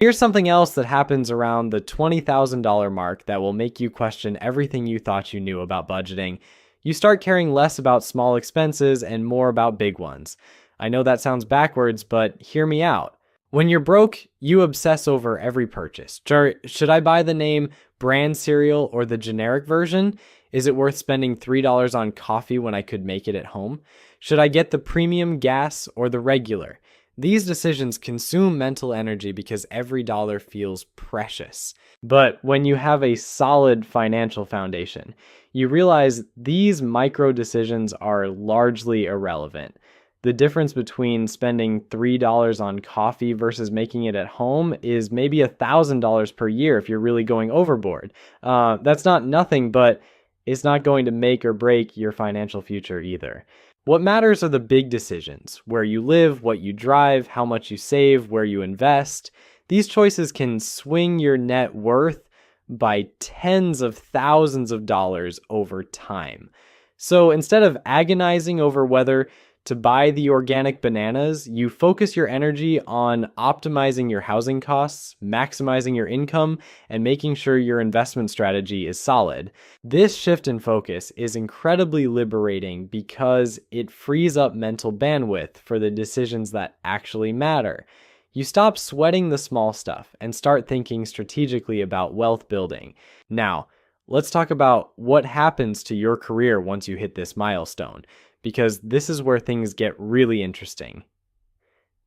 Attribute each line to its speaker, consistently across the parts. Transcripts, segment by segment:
Speaker 1: Here's something else that happens around the $20,000 mark that will make you question everything you thought you knew about budgeting. You start caring less about small expenses and more about big ones. I know that sounds backwards, but hear me out. When you're broke, you obsess over every purchase. Should I buy the name brand cereal or the generic version? Is it worth spending $3 on coffee when I could make it at home? Should I get the premium gas or the regular? These decisions consume mental energy because every dollar feels precious. But when you have a solid financial foundation, you realize these micro decisions are largely irrelevant. The difference between spending $3 on coffee versus making it at home is maybe $1,000 per year if you're really going overboard. That's not nothing, but it's not going to make or break your financial future either. What matters are the big decisions: where you live, what you drive, how much you save, where you invest. These choices can swing your net worth by tens of thousands of dollars over time. So instead of agonizing over whether to buy the organic bananas, you focus your energy on optimizing your housing costs, maximizing your income, and making sure your investment strategy is solid. This shift in focus is incredibly liberating because it frees up mental bandwidth for the decisions that actually matter. You stop sweating the small stuff and start thinking strategically about wealth building. Now, let's talk about what happens to your career once you hit this milestone, because this is where things get really interesting.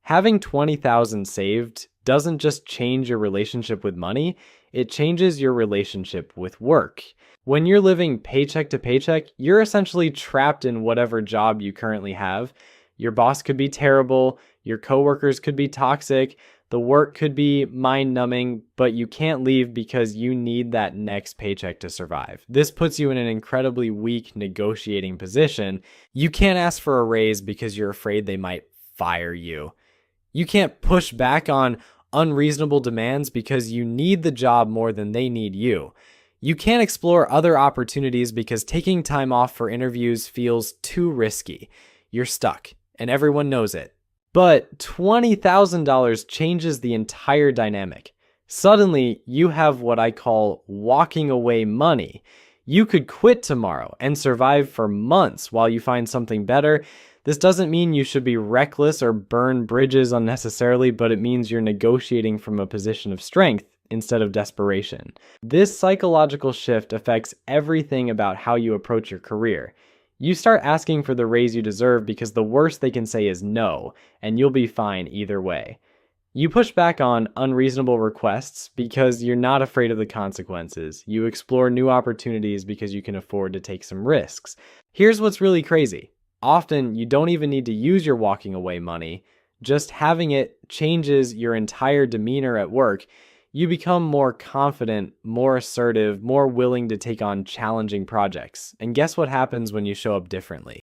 Speaker 1: Having $20,000 saved doesn't just change your relationship with money, it changes your relationship with work. When you're living paycheck to paycheck, you're essentially trapped in whatever job you currently have. Your boss could be terrible, your coworkers could be toxic, the work could be mind-numbing, but you can't leave because you need that next paycheck to survive. This puts you in an incredibly weak negotiating position. You can't ask for a raise because you're afraid they might fire you. You can't push back on unreasonable demands because you need the job more than they need you. You can't explore other opportunities because taking time off for interviews feels too risky. You're stuck, and everyone knows it. But $20,000 changes the entire dynamic. Suddenly, you have what I call walking away money. You could quit tomorrow and survive for months while you find something better. This doesn't mean you should be reckless or burn bridges unnecessarily, but it means you're negotiating from a position of strength instead of desperation. This psychological shift affects everything about how you approach your career. You start asking for the raise you deserve because the worst they can say is no, and you'll be fine either way. You push back on unreasonable requests because you're not afraid of the consequences. You explore new opportunities because you can afford to take some risks. Here's what's really crazy. Often, you don't even need to use your walking away money. Just having it changes your entire demeanor at work. You become more confident, more assertive, more willing to take on challenging projects. And guess what happens when you show up differently?